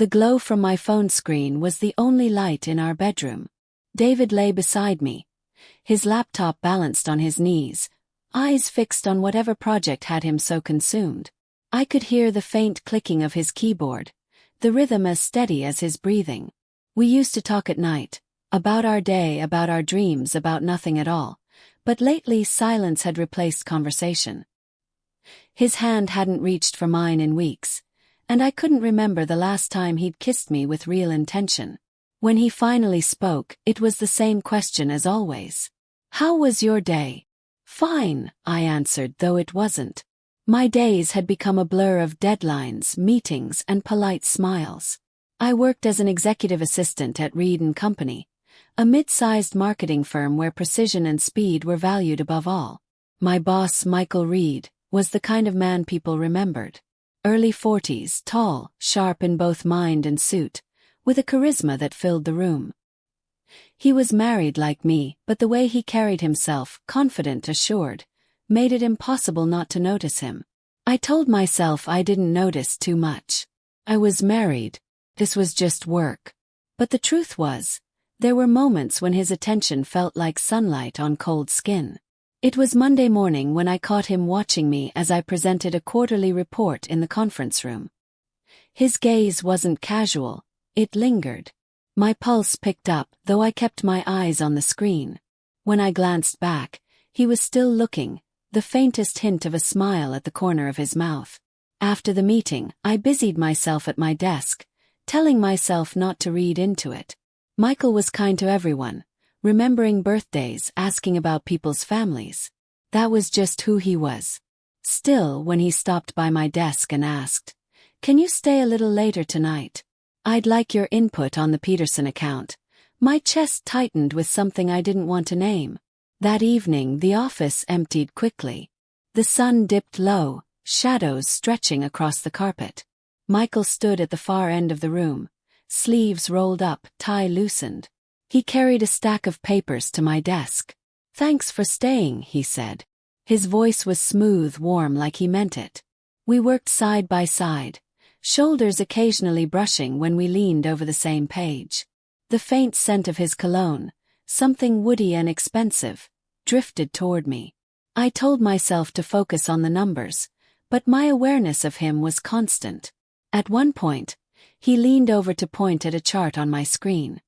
The glow from my phone screen was the only light in our bedroom. David lay beside me, his laptop balanced on his knees, eyes fixed on whatever project had him so consumed. I could hear the faint clicking of his keyboard, the rhythm as steady as his breathing. We used to talk at night, about our day, about our dreams, about nothing at all, but lately silence had replaced conversation. His hand hadn't reached for mine in weeks, and I couldn't remember the last time he'd kissed me with real intention. When he finally spoke, it was the same question as always. "How was your day?" "Fine," I answered, though it wasn't. My days had become a blur of deadlines, meetings, and polite smiles. I worked as an executive assistant at Reed & Company, a mid-sized marketing firm where precision and speed were valued above all. My boss, Michael Reed, was the kind of man people remembered. Early 40s, tall, sharp in both mind and suit, with a charisma that filled the room. He was married like me, but the way he carried himself, confident, assured, made it impossible not to notice him. I told myself I didn't notice too much. I was married. This was just work. But the truth was, there were moments when his attention felt like sunlight on cold skin. It was Monday morning when I caught him watching me as I presented a quarterly report in the conference room. His gaze wasn't casual, it lingered. My pulse picked up, though I kept my eyes on the screen. When I glanced back, he was still looking, the faintest hint of a smile at the corner of his mouth. After the meeting, I busied myself at my desk, telling myself not to read into it. Michael was kind to everyone, remembering birthdays, asking about people's families. That was just who he was. Still, when he stopped by my desk and asked, "Can you stay a little later tonight? I'd like your input on the Peterson account," my chest tightened with something I didn't want to name. That evening the office emptied quickly. The sun dipped low, shadows stretching across the carpet. Michael stood at the far end of the room, sleeves rolled up, tie loosened. He carried a stack of papers to my desk. "Thanks for staying," he said. His voice was smooth, warm, like he meant it. We worked side by side, shoulders occasionally brushing when we leaned over the same page. The faint scent of his cologne, something woody and expensive, drifted toward me. I told myself to focus on the numbers, but my awareness of him was constant. At one point, he leaned over to point at a chart on my screen.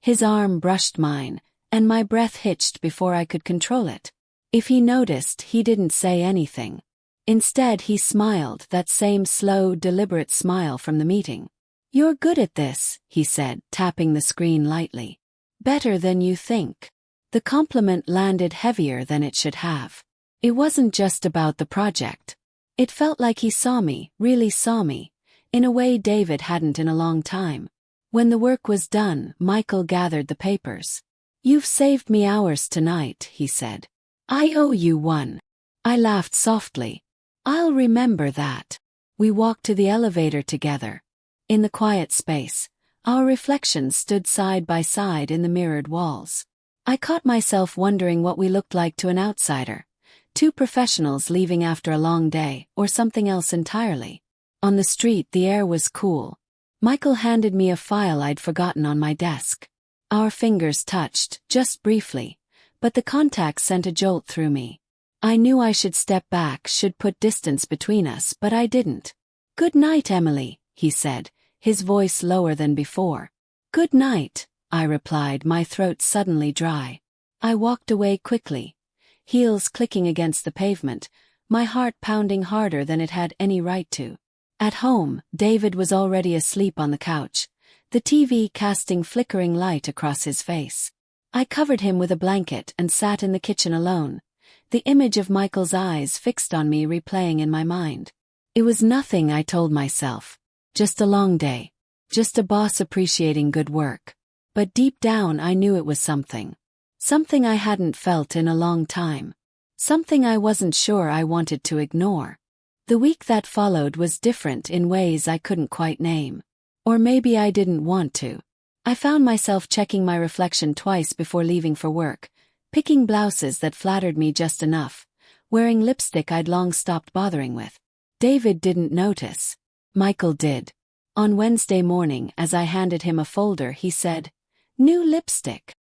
His arm brushed mine, and my breath hitched before I could control it. If he noticed, he didn't say anything. Instead, he smiled, that same slow, deliberate smile from the meeting. "You're good at this," he said, tapping the screen lightly. "Better than you think." The compliment landed heavier than it should have. It wasn't just about the project. It felt like he saw me, really saw me, in a way David hadn't in a long time. When the work was done, Michael gathered the papers. "You've saved me hours tonight," he said. "I owe you one." I laughed softly. "I'll remember that." We walked to the elevator together. In the quiet space, our reflections stood side by side in the mirrored walls. I caught myself wondering what we looked like to an outsider. Two professionals leaving after a long day, or something else entirely. On the street, the air was cool. Michael handed me a file I'd forgotten on my desk. Our fingers touched, just briefly, but the contact sent a jolt through me. I knew I should step back, should put distance between us, but I didn't. "Good night, Emily," he said, his voice lower than before. "Good night," I replied, my throat suddenly dry. I walked away quickly, heels clicking against the pavement, my heart pounding harder than it had any right to. At home, David was already asleep on the couch, the TV casting flickering light across his face. I covered him with a blanket and sat in the kitchen alone, the image of Michael's eyes fixed on me replaying in my mind. It was nothing, I told myself. Just a long day. Just a boss appreciating good work. But deep down I knew it was something. Something I hadn't felt in a long time. Something I wasn't sure I wanted to ignore. The week that followed was different in ways I couldn't quite name. Or maybe I didn't want to. I found myself checking my reflection twice before leaving for work, picking blouses that flattered me just enough, wearing lipstick I'd long stopped bothering with. David didn't notice. Michael did. On Wednesday morning, as I handed him a folder, he said, "New lipstick."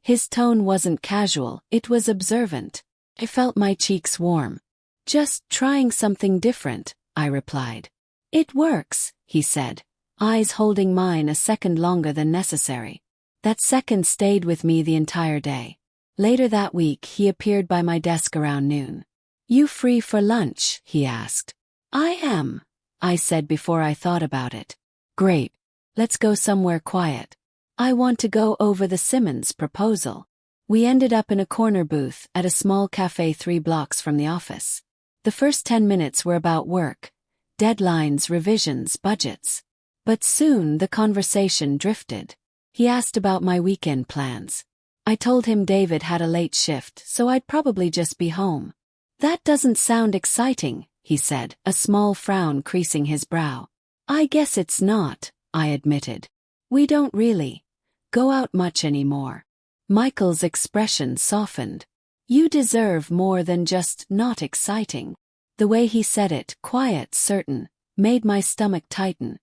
His tone wasn't casual, it was observant. I felt my cheeks warm. "Just trying something different," I replied. "It works," he said, eyes holding mine a second longer than necessary. That second stayed with me the entire day. Later that week, he appeared by my desk around noon. "You free for lunch?" he asked. "I am," I said before I thought about it. "Great. Let's go somewhere quiet. I want to go over the Simmons proposal." We ended up in a corner booth at a small cafe 3 blocks from the office. The first 10 minutes were about work, deadlines, revisions, budgets. But soon the conversation drifted. He asked about my weekend plans. I told him David had a late shift, so I'd probably just be home. "That doesn't sound exciting," he said, a small frown creasing his brow. "I guess it's not," I admitted. "We don't really go out much anymore." Michael's expression softened. "You deserve more than just not exciting." The way he said it, quiet, certain, made my stomach tighten.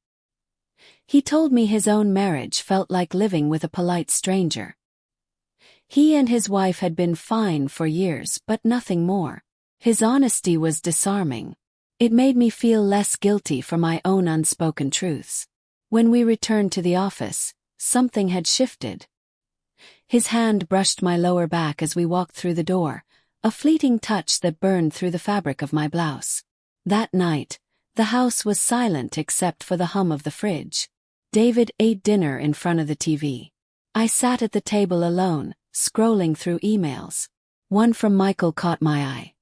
He told me his own marriage felt like living with a polite stranger. He and his wife had been fine for years, but nothing more. His honesty was disarming. It made me feel less guilty for my own unspoken truths. When we returned to the office, something had shifted. His hand brushed my lower back as we walked through the door, a fleeting touch that burned through the fabric of my blouse. That night, the house was silent except for the hum of the fridge. David ate dinner in front of the TV. I sat at the table alone, scrolling through emails. One from Michael caught my eye.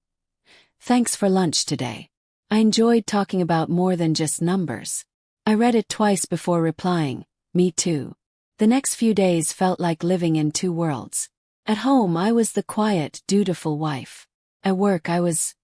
"Thanks for lunch today. I enjoyed talking about more than just numbers." I read it twice before replying, "Me too." The next few days felt like living in 2 worlds. At home, I was the quiet, dutiful wife. At work, I was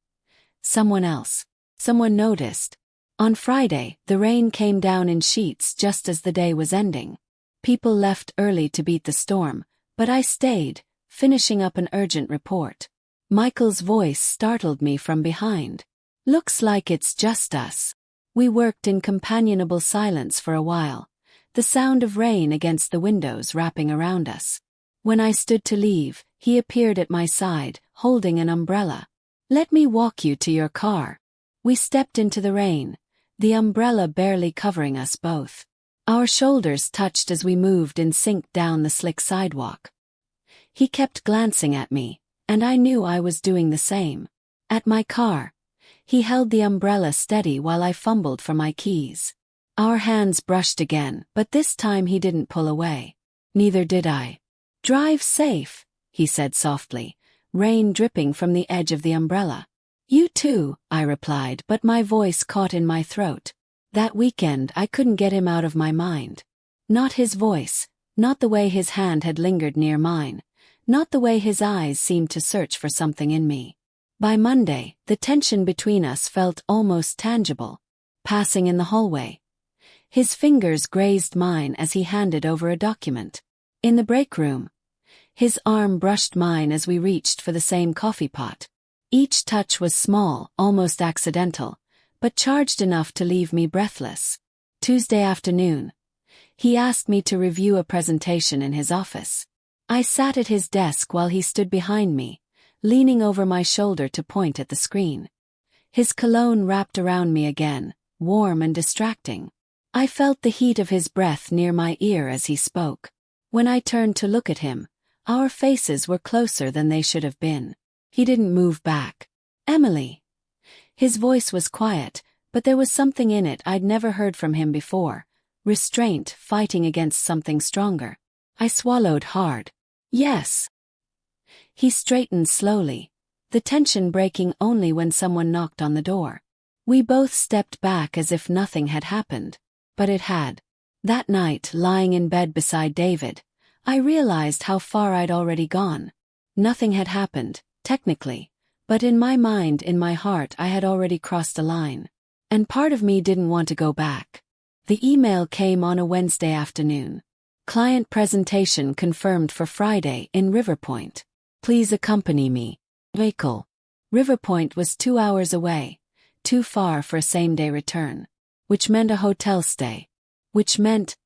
someone else. Someone noticed. On Friday, the rain came down in sheets just as the day was ending. People left early to beat the storm, but I stayed, finishing up an urgent report. Michael's voice startled me from behind. "Looks like it's just us." We worked in companionable silence for a while, the sound of rain against the windows wrapping around us. When I stood to leave, he appeared at my side, holding an umbrella. "Let me walk you to your car." We stepped into the rain, the umbrella barely covering us both. Our shoulders touched as we moved in sync down the slick sidewalk. He kept glancing at me, and I knew I was doing the same. At my car, he held the umbrella steady while I fumbled for my keys. Our hands brushed again, but this time he didn't pull away. Neither did I. "Drive safe," he said softly, rain dripping from the edge of the umbrella. "You too," I replied, but my voice caught in my throat. That weekend I couldn't get him out of my mind. Not his voice, not the way his hand had lingered near mine, not the way his eyes seemed to search for something in me. By Monday, the tension between us felt almost tangible. Passing in the hallway, his fingers grazed mine as he handed over a document. In the break room, his arm brushed mine as we reached for the same coffee pot. Each touch was small, almost accidental, but charged enough to leave me breathless. Tuesday afternoon, he asked me to review a presentation in his office. I sat at his desk while he stood behind me, leaning over my shoulder to point at the screen. His cologne wrapped around me again, warm and distracting. I felt the heat of his breath near my ear as he spoke. When I turned to look at him, our faces were closer than they should have been. He didn't move back. "Emily." His voice was quiet, but there was something in it I'd never heard from him before, restraint fighting against something stronger. I swallowed hard. "Yes." He straightened slowly, the tension breaking only when someone knocked on the door. We both stepped back as if nothing had happened, but it had. That night, lying in bed beside David, I realized how far I'd already gone. Nothing had happened, technically, but in my mind, in my heart, I had already crossed a line. And part of me didn't want to go back. The email came on a Wednesday afternoon. Client presentation confirmed for Friday in River Point. Please accompany me. Michael. River Point was 2 hours away, too far for a same-day return, which meant a hotel stay. which meant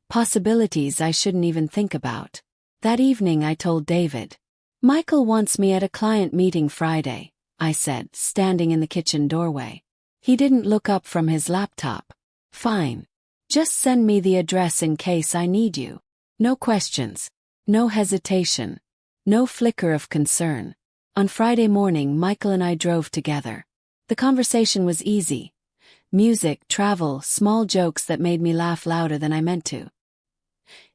possibilities I shouldn't even think about. That evening I told David. Michael wants me at a client meeting Friday, I said, standing in the kitchen doorway. He didn't look up from his laptop. Fine. Just send me the address in case I need you. No questions. No hesitation. No flicker of concern. On Friday morning, Michael and I drove together. The conversation was easy. Music, travel, small jokes that made me laugh louder than I meant to.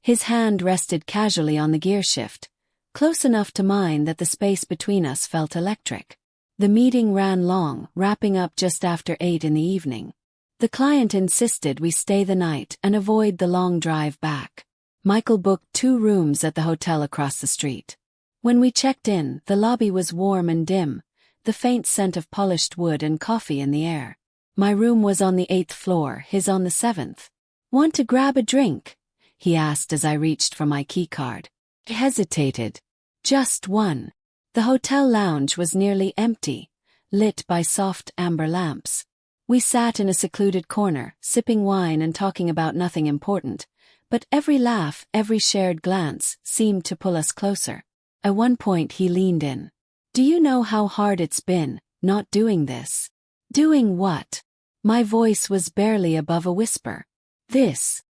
His hand rested casually on the gear shift, close enough to mine that the space between us felt electric. The meeting ran long, wrapping up just after 8 in the evening. The client insisted we stay the night and avoid the long drive back. Michael booked 2 rooms at the hotel across the street. When we checked in, the lobby was warm and dim, the faint scent of polished wood and coffee in the air. My room was on the 8th floor, his on the 7th. Want to grab a drink? He asked as I reached for my keycard. I hesitated. Just one. The hotel lounge was nearly empty, lit by soft amber lamps. We sat in a secluded corner, sipping wine and talking about nothing important, but every laugh, every shared glance, seemed to pull us closer. At one point he leaned in. Do you know how hard it's been, not doing this? Doing what? My voice was barely above a whisper. This.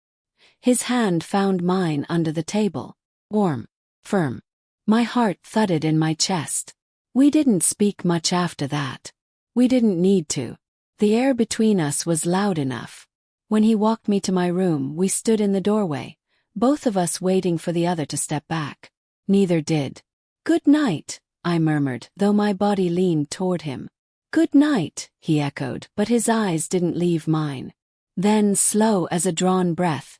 His hand found mine under the table. Warm. Firm. My heart thudded in my chest. We didn't speak much after that. We didn't need to. The air between us was loud enough. When he walked me to my room, we stood in the doorway, both of us waiting for the other to step back. Neither did. Good night, I murmured, though my body leaned toward him. Good night, he echoed, but his eyes didn't leave mine. Then, slow as a drawn breath,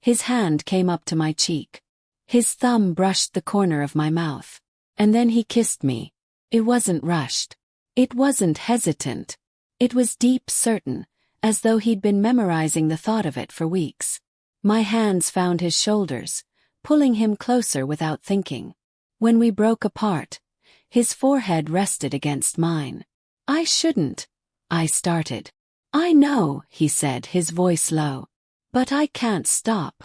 his hand came up to my cheek. His thumb brushed the corner of my mouth. And then he kissed me. It wasn't rushed. It wasn't hesitant. It was deep, certain, as though he'd been memorizing the thought of it for weeks. My hands found his shoulders, pulling him closer without thinking. When we broke apart, his forehead rested against mine. I shouldn't, I started. I know, he said, his voice low. But I can't stop.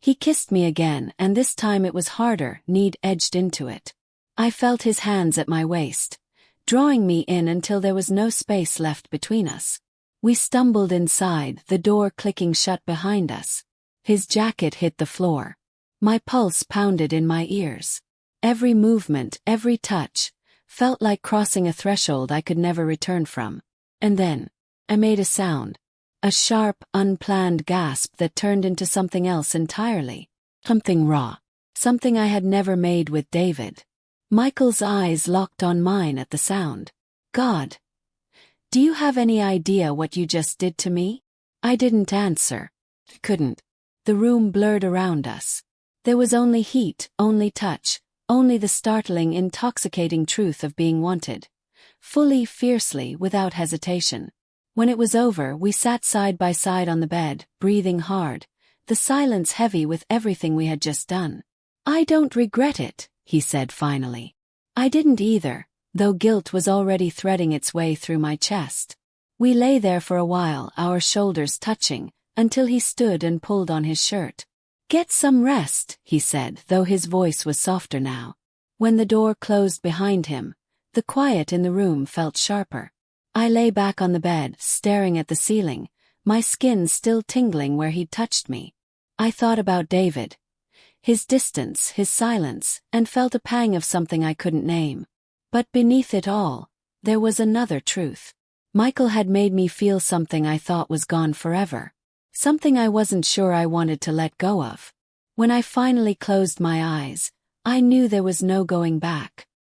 He kissed me again, and this time it was harder, need edged into it. I felt his hands at my waist, drawing me in until there was no space left between us. We stumbled inside, the door clicking shut behind us. His jacket hit the floor. My pulse pounded in my ears. Every movement, every touch, felt like crossing a threshold I could never return from. And then, I made a sound. A sharp, unplanned gasp that turned into something else entirely. Something raw. Something I had never made with David. Michael's eyes locked on mine at the sound. God. Do you have any idea what you just did to me? I didn't answer. Couldn't. The room blurred around us. There was only heat, only touch, only the startling, intoxicating truth of being wanted. Fully, fiercely, without hesitation. When it was over, we sat side by side on the bed, breathing hard, the silence heavy with everything we had just done. I don't regret it, he said finally. I didn't either, though guilt was already threading its way through my chest. We lay there for a while, our shoulders touching, until he stood and pulled on his shirt. Get some rest, he said, though his voice was softer now. When the door closed behind him, the quiet in the room felt sharper. I lay back on the bed, staring at the ceiling, my skin still tingling where he'd touched me. I thought about David, his distance, his silence, and felt a pang of something I couldn't name. But beneath it all, there was another truth. Michael had made me feel something I thought was gone forever. Something I wasn't sure I wanted to let go of. When I finally closed my eyes, I knew there was no going back.